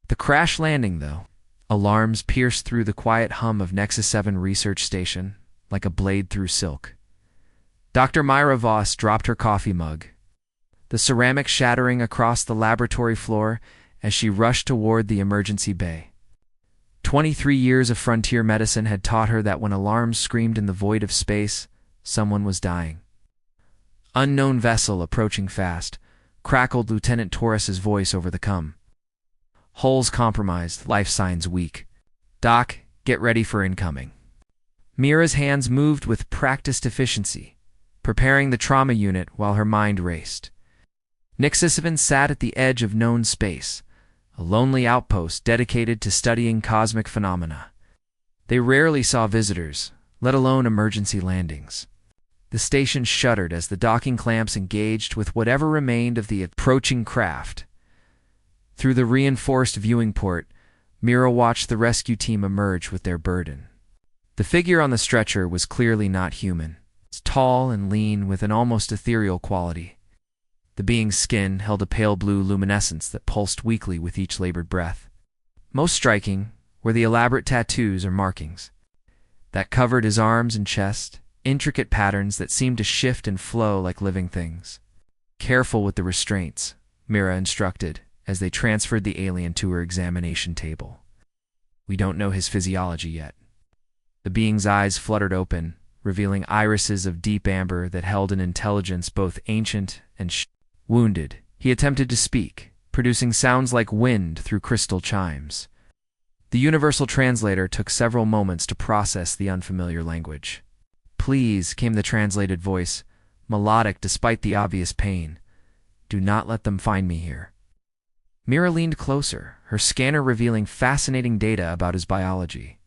The crash landing, though. Alarms pierced through the quiet hum of Nexus 7 research station like a blade through silk. Dr. Myra Voss dropped her coffee mug, the ceramic shattering across the laboratory floor as she rushed toward the emergency bay. 23 years of frontier medicine had taught her that when alarms screamed in the void of space, someone was dying. "Unknown vessel approaching fast," crackled Lieutenant Torres's voice over the comm. "Hulls compromised, life signs weak. Doc, get ready for incoming." Mira's hands moved with practiced efficiency, preparing the trauma unit while her mind raced. Nexus 7 sat at the edge of known space, a lonely outpost dedicated to studying cosmic phenomena. They rarely saw visitors, let alone emergency landings. The station shuddered as the docking clamps engaged with whatever remained of the approaching craft. Through the reinforced viewing port, Mira watched the rescue team emerge with their burden. The figure on the stretcher was clearly not human. It's tall and lean with an almost ethereal quality. The being's skin held a pale blue luminescence that pulsed weakly with each labored breath. Most striking were the elaborate tattoos or markings that covered his arms and chest, intricate patterns that seemed to shift and flow like living things. "Careful with the restraints," Mira instructed as they transferred the alien to her examination table. "We don't know his physiology yet." The being's eyes fluttered open, revealing irises of deep amber that held an intelligence both ancient and wounded. He attempted to speak, producing sounds like wind through crystal chimes. The universal translator took several moments to process the unfamiliar language. "Please," came the translated voice, melodic despite the obvious pain. "Do not let them find me here." Mira leaned closer, her scanner revealing fascinating data about his biology.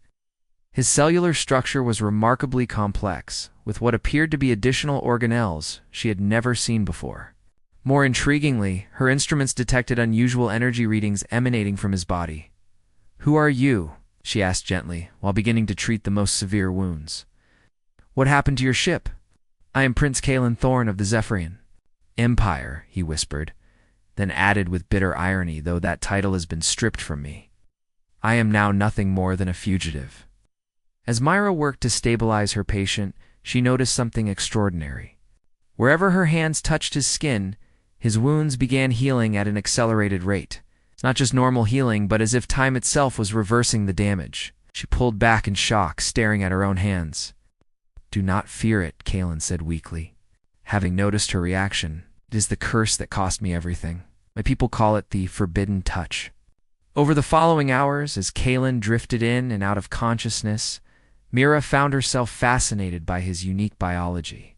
His cellular structure was remarkably complex, with what appeared to be additional organelles she had never seen before. More intriguingly, her instruments detected unusual energy readings emanating from his body. "Who are you?" she asked gently, while beginning to treat the most severe wounds. "What happened to your ship?" "I am Prince Kalen Thorn of the Zephyrian." "Empire," he whispered, then added with bitter irony, "though that title has been stripped from me. I am now nothing more than a fugitive." As Myra worked to stabilize her patient, she noticed something extraordinary. Wherever her hands touched his skin, his wounds began healing at an accelerated rate. It's not just normal healing, but as if time itself was reversing the damage. She pulled back in shock, staring at her own hands. "Do not fear it," Kalen said weakly. Having noticed her reaction, "It is the curse that cost me everything. My people call it the forbidden touch." Over the following hours, as Kalen drifted in and out of consciousness, Mira found herself fascinated by his unique biology.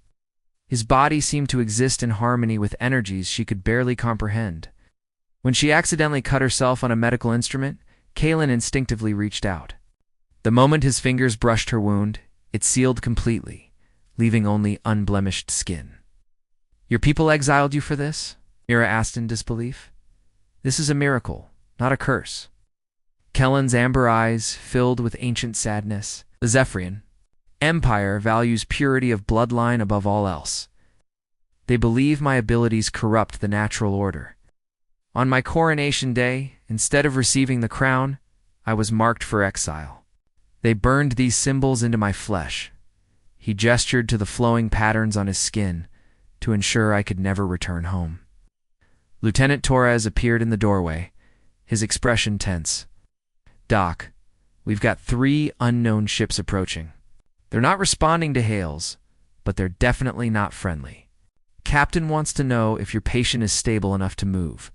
His body seemed to exist in harmony with energies she could barely comprehend. When she accidentally cut herself on a medical instrument, Kalen instinctively reached out. The moment his fingers brushed her wound, it sealed completely, leaving only unblemished skin. "Your people exiled you for this?" Mira asked in disbelief. "This is a miracle, not a curse." Kellen's amber eyes filled with ancient sadness. "The Zephyrian Empire values purity of bloodline above all else. They believe my abilities corrupt the natural order. On my coronation day, instead of receiving the crown, I was marked for exile. They burned these symbols into my flesh." He gestured to the flowing patterns on his skin to ensure I could never return home. Lieutenant Torres appeared in the doorway, his expression tense. "Doc, we've got 3 unknown ships approaching. They're not responding to hails, but they're definitely not friendly. Captain wants to know if your patient is stable enough to move."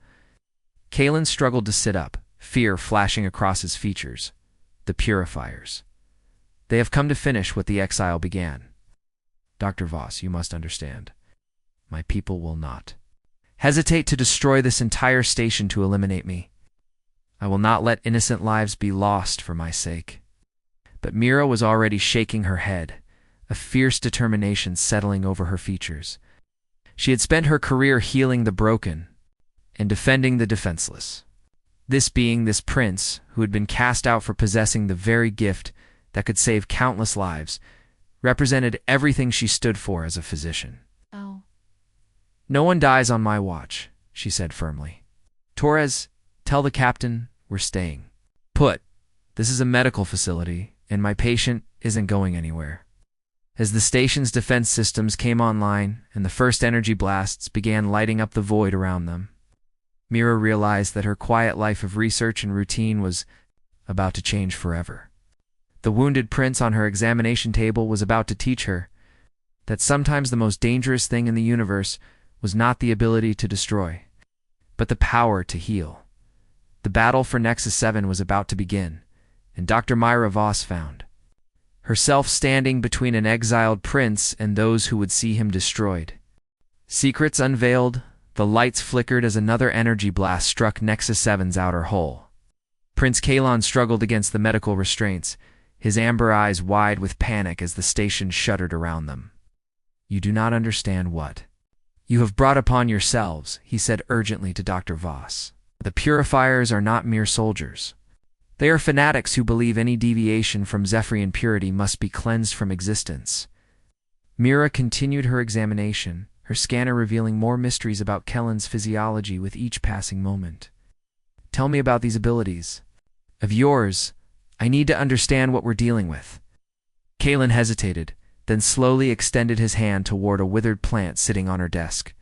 Kalen struggled to sit up, fear flashing across his features. "The purifiers. They have come to finish what the exile began. Dr. Voss, you must understand. My people will not hesitate to destroy this entire station to eliminate me. I will not let innocent lives be lost for my sake." But Mira was already shaking her head, a fierce determination settling over her features. She had spent her career healing the broken and defending the defenseless. This prince, who had been cast out for possessing the very gift that could save countless lives, represented everything she stood for as a physician. "Oh." "No one dies on my watch," she said firmly. "Torres, tell the captain We're staying put. This is a medical facility, and my patient isn't going anywhere." As the station's defense systems came online and the first energy blasts began lighting up the void around them, Mira realized that her quiet life of research and routine was about to change forever. The wounded prince on her examination table was about to teach her that sometimes the most dangerous thing in the universe was not the ability to destroy, but the power to heal. The battle for Nexus 7 was about to begin, and Dr. Myra Voss found herself standing between an exiled prince and those who would see him destroyed. Secrets unveiled, the lights flickered as another energy blast struck Nexus 7's outer hull. Prince Kalon struggled against the medical restraints, his amber eyes wide with panic as the station shuddered around them. "You do not understand what you have brought upon yourselves," he said urgently to Dr. Voss. "The purifiers are not mere soldiers. They are fanatics who believe any deviation from Zephyrian purity must be cleansed from existence." Mira continued her examination, her scanner revealing more mysteries about Kellen's physiology with each passing moment. "Tell me about these abilities of yours. I need to understand what we're dealing with." Kalen hesitated, then slowly extended his hand toward a withered plant sitting on her desk.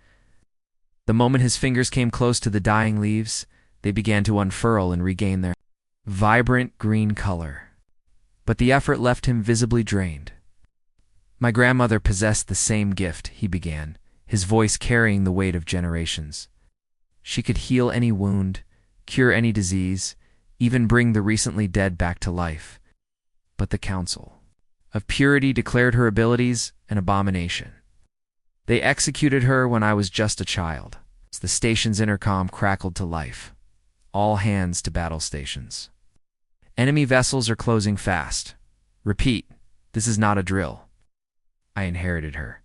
The moment his fingers came close to the dying leaves, they began to unfurl and regain their vibrant green color. But the effort left him visibly drained. "My grandmother possessed the same gift," he began, his voice carrying the weight of generations. "She could heal any wound, cure any disease, even bring the recently dead back to life. But the Council of Purity declared her abilities an abomination. They executed her when I was just a child." As the station's intercom crackled to life, "All hands to battle stations. Enemy vessels are closing fast. Repeat, this is not a drill." "I inherited her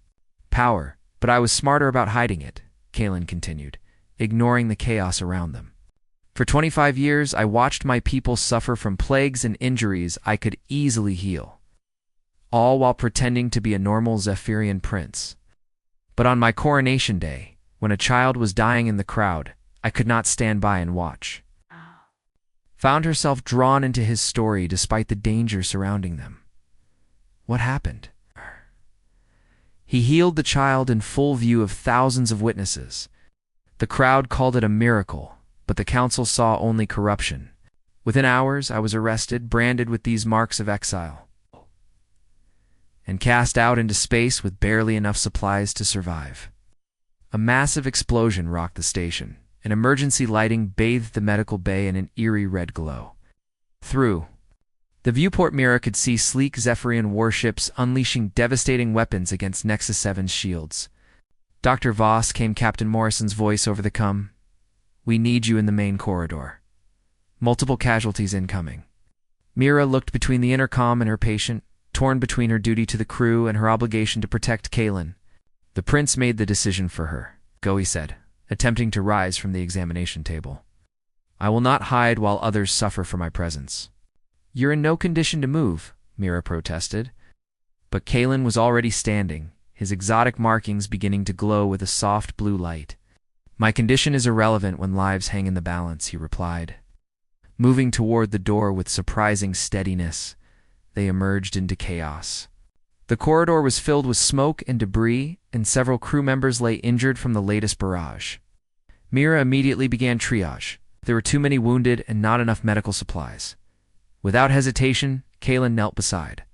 power, but I was smarter about hiding it," Kalen continued, ignoring the chaos around them. "For 25 years, I watched my people suffer from plagues and injuries I could easily heal, all while pretending to be a normal Zephyrian prince. But on my coronation day, when a child was dying in the crowd, I could not stand by and watch." Found herself drawn into his story despite the danger surrounding them. "What happened?" "He healed the child in full view of thousands of witnesses. The crowd called it a miracle, but the council saw only corruption. Within hours, I was arrested, branded with these marks of exile, and cast out into space with barely enough supplies to survive." A massive explosion rocked the station, and emergency lighting bathed the medical bay in an eerie red glow. Through the viewport mirror could see sleek Zephyrian warships unleashing devastating weapons against Nexus 7's shields. "Dr. Voss," came Captain Morrison's voice over the comm. "We need you in the main corridor. Multiple casualties incoming." Mira looked between the intercom and her patient, torn between her duty to the crew and her obligation to protect Kalen. "The prince made the decision for her. Go," he said, attempting to rise from the examination table. "I will not hide while others suffer for my presence." "You're in no condition to move," Mira protested. But Kalen was already standing, his exotic markings beginning to glow with a soft blue light. "My condition is irrelevant when lives hang in the balance," he replied. Moving toward the door with surprising steadiness, they emerged into chaos. The corridor was filled with smoke and debris, and several crew members lay injured from the latest barrage. Mira immediately began triage. There were too many wounded and not enough medical supplies. Without hesitation, Kalen knelt beside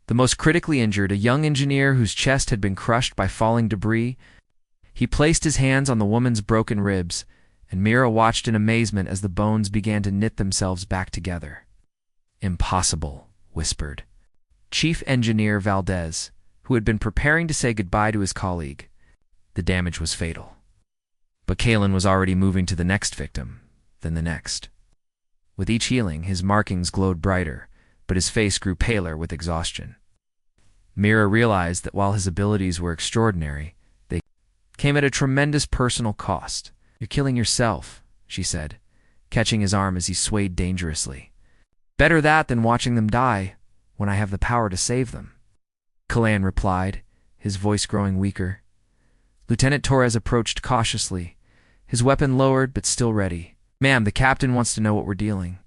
the most critically injured, a young engineer whose chest had been crushed by falling debris. He placed his hands on the woman's broken ribs, and Mira watched in amazement as the bones began to knit themselves back together. "Impossible," whispered Chief Engineer Valdez, who had been preparing to say goodbye to his colleague. The damage was fatal. But Kalen was already moving to the next victim, then the next. With each healing, his markings glowed brighter, but his face grew paler with exhaustion. Mira realized that while his abilities were extraordinary, they came at a tremendous personal cost. "You're killing yourself," she said, catching his arm as he swayed dangerously. "Better that than watching them die when I have the power to save them." Kalan replied, his voice growing weaker. Lieutenant Torres approached cautiously, his weapon lowered but still ready. Ma'am, the captain wants to know what we're dealing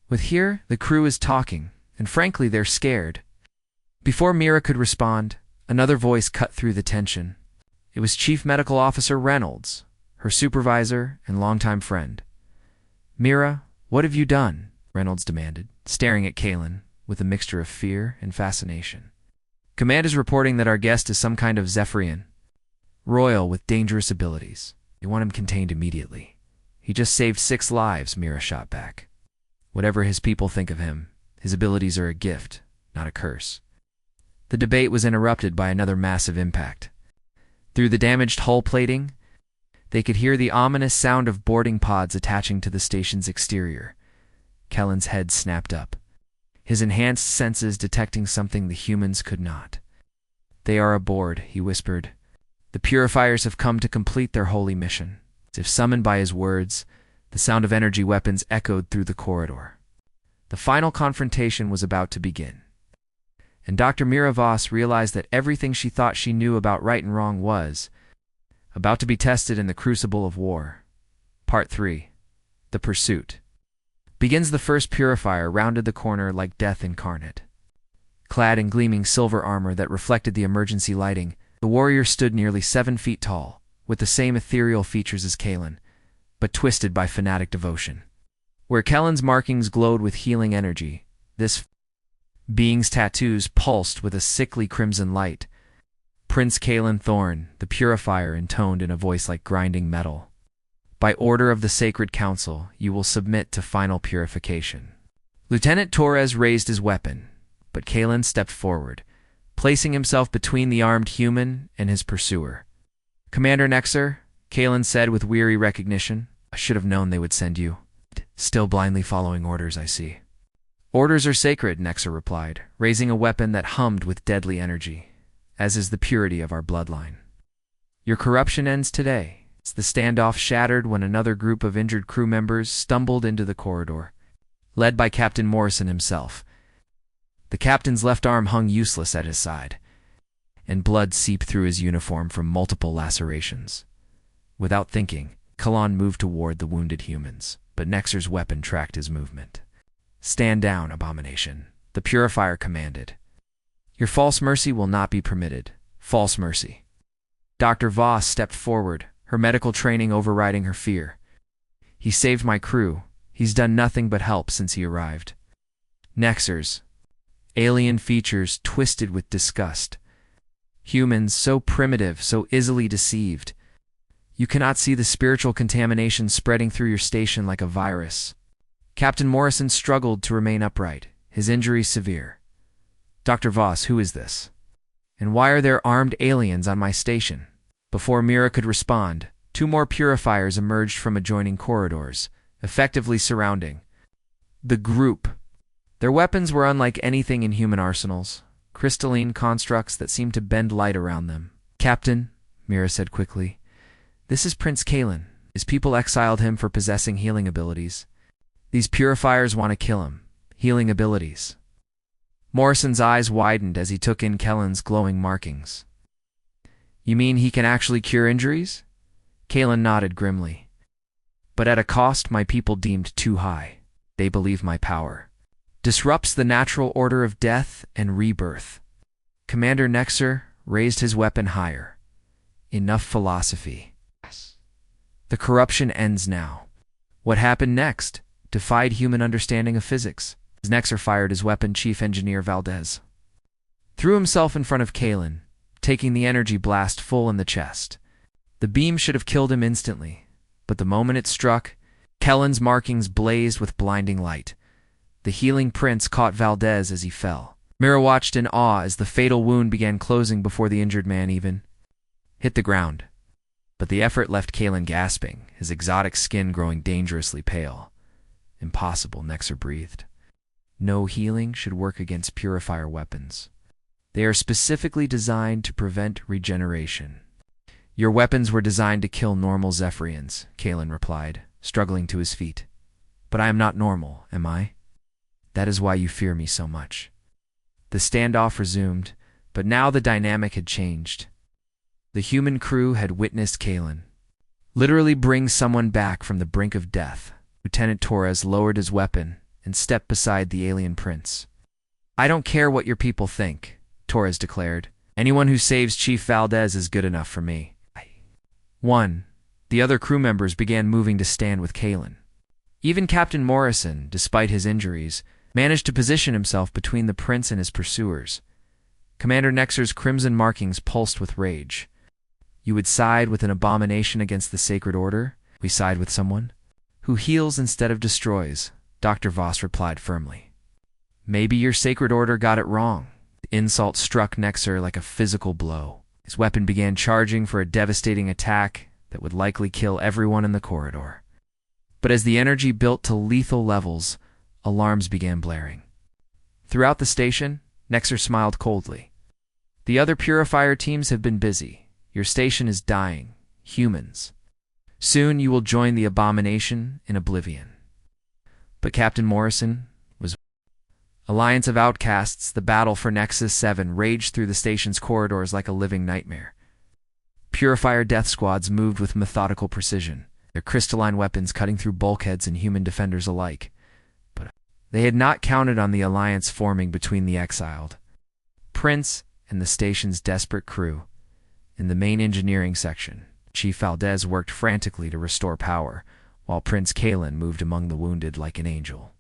with here. The crew is talking, and frankly, they're scared. Before Mira could respond, another voice cut through the tension. It was Chief Medical Officer Reynolds, her supervisor and longtime friend. Mira, what have you done? Reynolds demanded, staring at Kalen with a mixture of fear and fascination. Command is reporting that our guest is some kind of Zephyrian, royal with dangerous abilities. You want him contained immediately. He just saved 6 lives, Mira shot back. Whatever his people think of him, his abilities are a gift, not a curse. The debate was interrupted by another massive impact. Through the damaged hull plating, they could hear the ominous sound of boarding pods attaching to the station's exterior. Kellen's head snapped up, his enhanced senses detecting something the humans could not. They are aboard, he whispered. The purifiers have come to complete their holy mission. As if summoned by his words, the sound of energy weapons echoed through the corridor. The final confrontation was about to begin. And Dr. Mira Voss realized that everything she thought she knew about right and wrong was about to be tested in the crucible of war. Part 3. The Pursuit. Begins. The first purifier rounded the corner like death incarnate. Clad in gleaming silver armor that reflected the emergency lighting, the warrior stood nearly 7 feet tall, with the same ethereal features as Kalen, but twisted by fanatic devotion. Where Kellen's markings glowed with healing energy, this being's tattoos pulsed with a sickly crimson light. Prince Kalen Thorne, the purifier, intoned in a voice like grinding metal. By order of the Sacred Council, you will submit to final purification. Lieutenant Torres raised his weapon, but Kalen stepped forward, placing himself between the armed human and his pursuer. Commander Nexer, Kalen said with weary recognition, I should have known they would send you. Still blindly following orders, I see. Orders are sacred, Nexer replied, raising a weapon that hummed with deadly energy, as is the purity of our bloodline. Your corruption ends today. The standoff shattered when another group of injured crew members stumbled into the corridor, led by Captain Morrison himself. The captain's left arm hung useless at his side, and blood seeped through his uniform from multiple lacerations. Without thinking, Kalan moved toward the wounded humans, but Nexer's weapon tracked his movement. Stand down, abomination, the purifier commanded. Your false mercy will not be permitted. False mercy. Dr. Voss stepped forward, her medical training overriding her fear. He saved my crew. He's done nothing but help since he arrived. Nexer's alien features twisted with disgust. Humans so primitive, so easily deceived. You cannot see the spiritual contamination spreading through your station like a virus. Captain Morrison struggled to remain upright, his injuries severe. Dr. Voss, who is this? And why are there armed aliens on my station? Before Mira could respond, 2 more purifiers emerged from adjoining corridors, effectively surrounding the group. Their weapons were unlike anything in human arsenals, crystalline constructs that seemed to bend light around them. Captain, Mira said quickly, this is Prince Kalen. His people exiled him for possessing healing abilities. These purifiers want to kill him. Healing abilities. Morrison's eyes widened as he took in Kellen's glowing markings. You mean he can actually cure injuries? Kalen nodded grimly. But at a cost my people deemed too high. They believe my power disrupts the natural order of death and rebirth. Commander Nexer raised his weapon higher. Enough philosophy. The corruption ends now. What happened next defied human understanding of physics. As Nexer fired his weapon, Chief Engineer Valdez threw himself in front of Kalen, taking the energy blast full in the chest. The beam should have killed him instantly, but the moment it struck, Kellen's markings blazed with blinding light. The healing prince caught Valdez as he fell. Mira watched in awe as the fatal wound began closing before the injured man even hit the ground. But the effort left Kalen gasping, his exotic skin growing dangerously pale. Impossible, Nexer breathed. No healing should work against purifier weapons. They are specifically designed to prevent regeneration. Your weapons were designed to kill normal Zephyrians, Kalen replied, struggling to his feet. But I am not normal, am I? That is why you fear me so much. The standoff resumed, but now the dynamic had changed. The human crew had witnessed Kalen literally bring someone back from the brink of death, Lieutenant Torres lowered his weapon and stepped beside the alien prince. "I don't care what your people think," Torres declared. "Anyone who saves Chief Valdez is good enough for me." One. The other crew members began moving to stand with Kalen. Even Captain Morrison, despite his injuries, managed to position himself between the prince and his pursuers. Commander Nexer's crimson markings pulsed with rage. "You would side with an abomination against the Sacred Order? We side with someone who heals instead of destroys," Dr. Voss replied firmly. "Maybe your Sacred Order got it wrong." The insult struck Nexer like a physical blow. His weapon began charging for a devastating attack that would likely kill everyone in the corridor. But as the energy built to lethal levels, alarms began blaring. Throughout the station, Nexer smiled coldly. "The other purifier teams have been busy. Your station is dying. Humans. Soon you will join the abomination in oblivion." But Captain Morrison was... Alliance of Outcasts, the battle for Nexus 7 raged through the station's corridors like a living nightmare. Purifier death squads moved with methodical precision, their crystalline weapons cutting through bulkheads and human defenders alike. But they had not counted on the alliance forming between the exiled Prince and the station's desperate crew. In the main engineering section, Chief Valdez worked frantically to restore power, while Prince Kalen moved among the wounded like an angel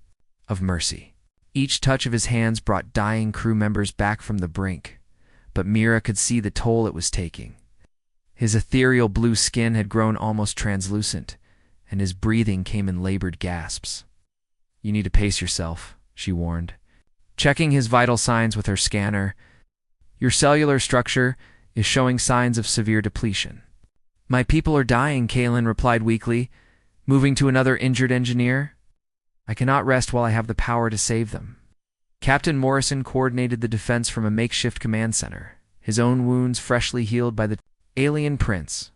of mercy. Each touch of his hands brought dying crew members back from the brink, but Mira could see the toll it was taking. His ethereal blue skin had grown almost translucent, and his breathing came in labored gasps. "You need to pace yourself," she warned, checking his vital signs with her scanner. "Your cellular structure is showing signs of severe depletion." "My people are dying," Kalen replied weakly, moving to another injured engineer. "I cannot rest while I have the power to save them." Captain Morrison coordinated the defense from a makeshift command center, his own wounds freshly healed by the alien prince.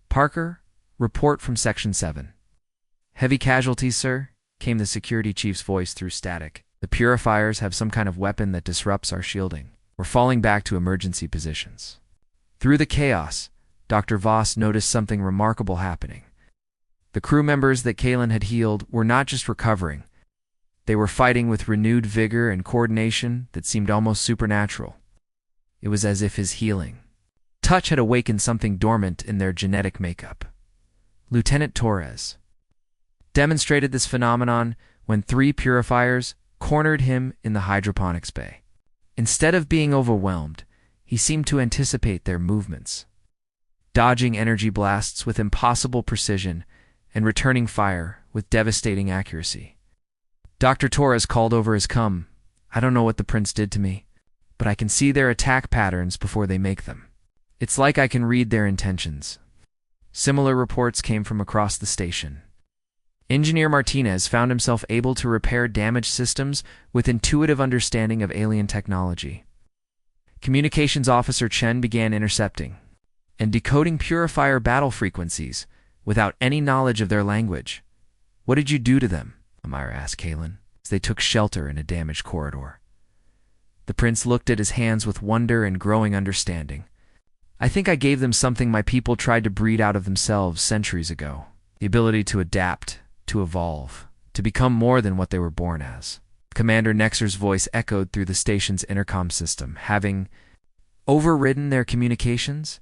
"Parker, report from Section 7. "Heavy casualties, sir," came the security chief's voice through static. "The purifiers have some kind of weapon that disrupts our shielding. We're falling back to emergency positions." Through the chaos, Dr. Voss noticed something remarkable happening. The crew members that Kalen had healed were not just recovering. They were fighting with renewed vigor and coordination that seemed almost supernatural. It was as if his healing touch had awakened something dormant in their genetic makeup. Lieutenant Torres demonstrated this phenomenon when 3 purifiers cornered him in the hydroponics bay. Instead of being overwhelmed, he seemed to anticipate their movements, dodging energy blasts with impossible precision and returning fire with devastating accuracy. Dr. Torres called over his "Come, I don't know what the prince did to me, but I can see their attack patterns before they make them. It's like I can read their intentions." Similar reports came from across the station. Engineer Martinez found himself able to repair damaged systems with intuitive understanding of alien technology. Communications Officer Chen began intercepting and decoding purifier battle frequencies without any knowledge of their language. "What did you do to them?" Amira asked Kalen, as they took shelter in a damaged corridor. The prince looked at his hands with wonder and growing understanding. "I think I gave them something my people tried to breed out of themselves centuries ago. The ability to adapt, to evolve, to become more than what they were born as." Commander Nexer's voice echoed through the station's intercom system. "Having overridden their communications?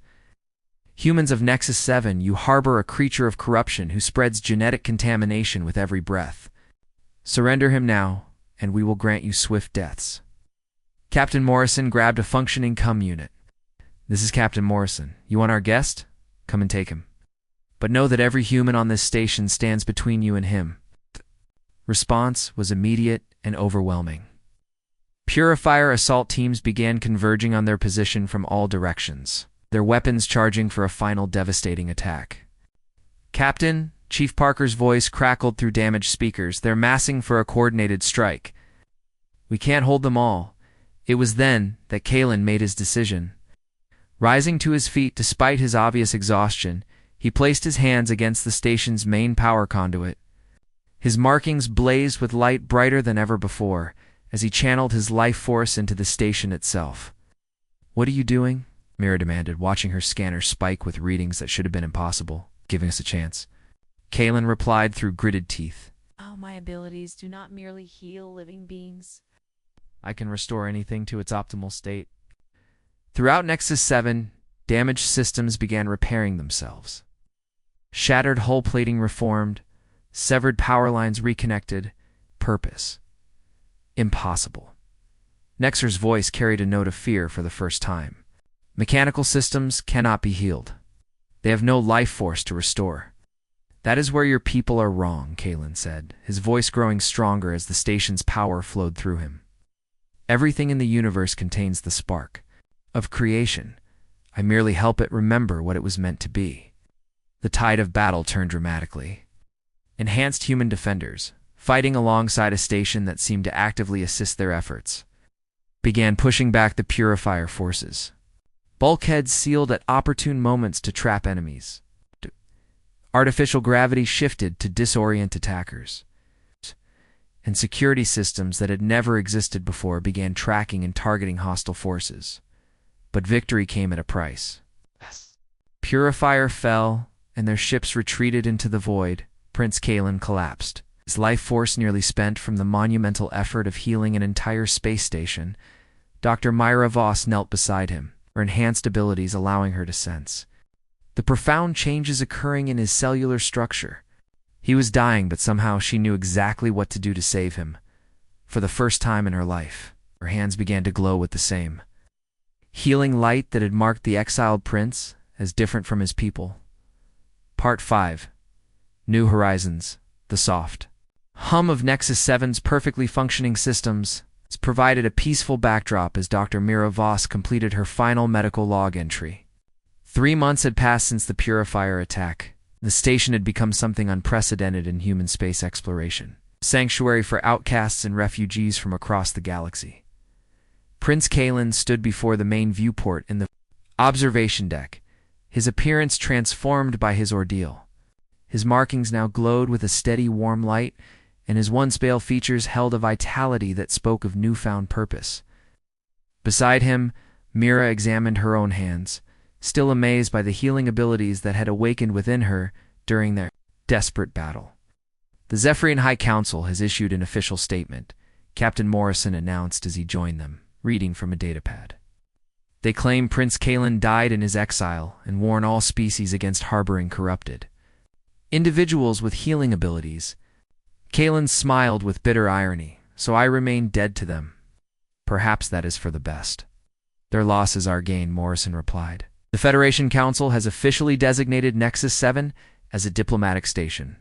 Humans of Nexus 7, you harbor a creature of corruption who spreads genetic contamination with every breath. Surrender him now, and we will grant you swift deaths." Captain Morrison grabbed a functioning comm unit. "This is Captain Morrison. You want our guest? Come and take him. But know that every human on this station stands between you and him." Response was immediate and overwhelming. Purifier assault teams began converging on their position from all directions, their weapons charging for a final devastating attack. "Captain," Chief Parker's voice crackled through damaged speakers, "they're massing for a coordinated strike. We can't hold them all." It was then that Kalen made his decision. Rising to his feet despite his obvious exhaustion, he placed his hands against the station's main power conduit. His markings blazed with light brighter than ever before as he channeled his life force into the station itself. "What are you doing?" Mira demanded, watching her scanner spike with readings that should have been impossible. "Giving us a chance," Kalen replied through gritted teeth. My abilities do not merely heal living beings. I can restore anything to its optimal state. Throughout Nexus 7, damaged systems began repairing themselves. Shattered hull plating reformed, severed power lines reconnected. Purpose: impossible. Nexer's voice carried a note of fear for the first time. Mechanical systems cannot be healed. They have no life force to restore. That is where your people are wrong, Kalen said, his voice growing stronger as the station's power flowed through him. Everything in the universe contains the spark of creation. I merely help it remember what it was meant to be. The tide of battle turned dramatically. Enhanced human defenders, fighting alongside a station that seemed to actively assist their efforts, began pushing back the Purifier forces. Bulkheads sealed at opportune moments to trap enemies. Artificial gravity shifted to disorient attackers. And security systems that had never existed before began tracking and targeting hostile forces. But victory came at a price. Purifier fell, and their ships retreated into the void. Prince Kalen collapsed, his life force nearly spent from the monumental effort of healing an entire space station. Dr. Myra Voss knelt beside him, her enhanced abilities allowing her to sense the profound changes occurring in his cellular structure. He was dying, but somehow she knew exactly what to do to save him. For the first time in her life, her hands began to glow with the same healing light that had marked the exiled prince as different from his people. Part 5. New Horizons. The soft hum of Nexus 7's perfectly functioning systems provided a peaceful backdrop as Dr. Mira Voss completed her final medical log entry. 3 months had passed since the Purifier attack. The station had become something unprecedented in human space exploration, a sanctuary for outcasts and refugees from across the galaxy. Prince Kalen stood before the main viewport in the observation deck, his appearance transformed by his ordeal. His markings now glowed with a steady, warm light, and his once pale features held a vitality that spoke of newfound purpose. Beside him, Mira examined her own hands, still amazed by the healing abilities that had awakened within her during their desperate battle. The Zephyrian High Council has issued an official statement, Captain Morrison announced as he joined them, reading from a datapad. They claim Prince Kalen died in his exile and warn all species against harboring corrupted individuals with healing abilities. Kalen smiled with bitter irony, so I remain dead to them. Perhaps that is for the best. Their loss is our gain, Morrison replied. The Federation Council has officially designated Nexus 7 as a diplomatic station.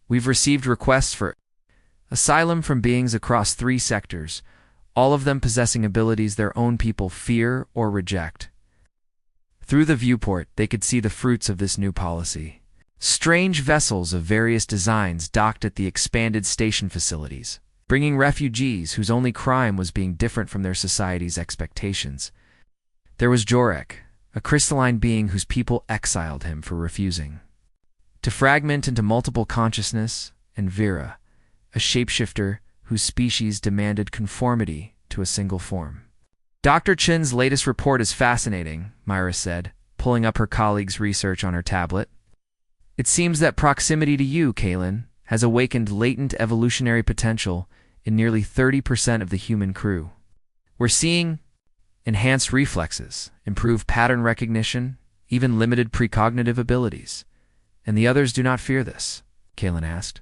We've received requests for asylum from beings across 3 sectors, all of them possessing abilities their own people fear or reject. Through the viewport, they could see the fruits of this new policy. Strange vessels of various designs docked at the expanded station facilities, bringing refugees whose only crime was being different from their society's expectations. There was Jorek, a crystalline being whose people exiled him for refusing to fragment into multiple consciousness, and Vera, a shapeshifter whose species demanded conformity to a single form. Dr. Chin's latest report is fascinating, Myra said, pulling up her colleague's research on her tablet. It seems that proximity to you, Kalen, has awakened latent evolutionary potential in nearly 30% of the human crew. We're seeing enhanced reflexes, improved pattern recognition, even limited precognitive abilities. And the others do not fear this, Kalen asked,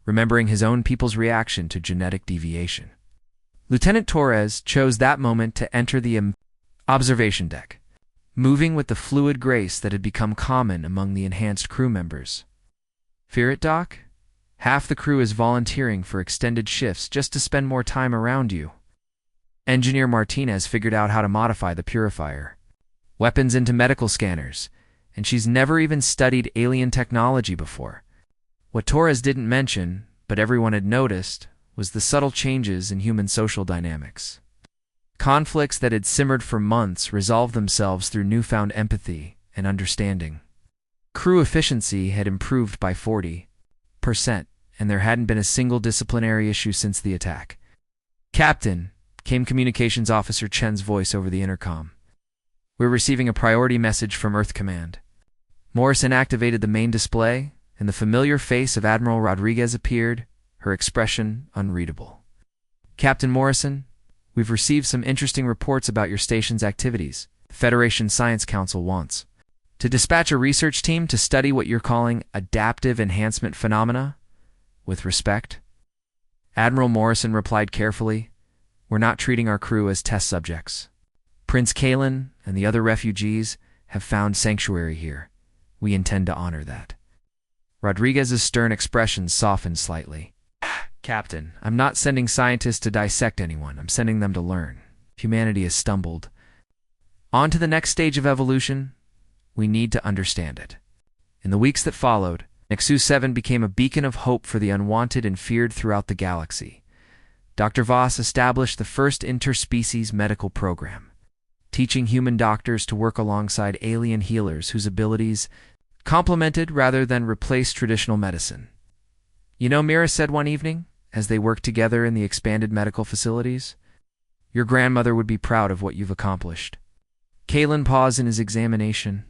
remembering his own people's reaction to genetic deviation. Lieutenant Torres chose that moment to enter the observation deck, moving with the fluid grace that had become common among the enhanced crew members. Fear it, Doc? Half the crew is volunteering for extended shifts just to spend more time around you. Engineer Martinez figured out how to modify the Purifier. Weapons into medical scanners, and she's never even studied alien technology before. What Torres didn't mention, but everyone had noticed, was the subtle changes in human social dynamics. Conflicts that had simmered for months resolved themselves through newfound empathy and understanding. Crew efficiency had improved by 40%, and there hadn't been a single disciplinary issue since the attack. Captain, came Communications Officer Chen's voice over the intercom. We're receiving a priority message from Earth Command. Morrison activated the main display, and the familiar face of Admiral Rodriguez appeared, her expression unreadable. Captain Morrison, we've received some interesting reports about your station's activities. The Federation Science Council wants to dispatch a research team to study what you're calling adaptive enhancement phenomena. With respect. Admiral Morrison replied carefully, we're not treating our crew as test subjects. Prince Kalen and the other refugees have found sanctuary here. We intend to honor that. Rodriguez's stern expression softened slightly. Captain, I'm not sending scientists to dissect anyone. I'm sending them to learn. Humanity has stumbled. On to the next stage of evolution. We need to understand it. In the weeks that followed, Nexus 7 became a beacon of hope for the unwanted and feared throughout the galaxy. Dr. Voss established the first interspecies medical program, teaching human doctors to work alongside alien healers whose abilities complemented rather than replaced traditional medicine. You know, Mira said one evening, as they worked together in the expanded medical facilities, your grandmother would be proud of what you've accomplished. Kalen paused in his examination,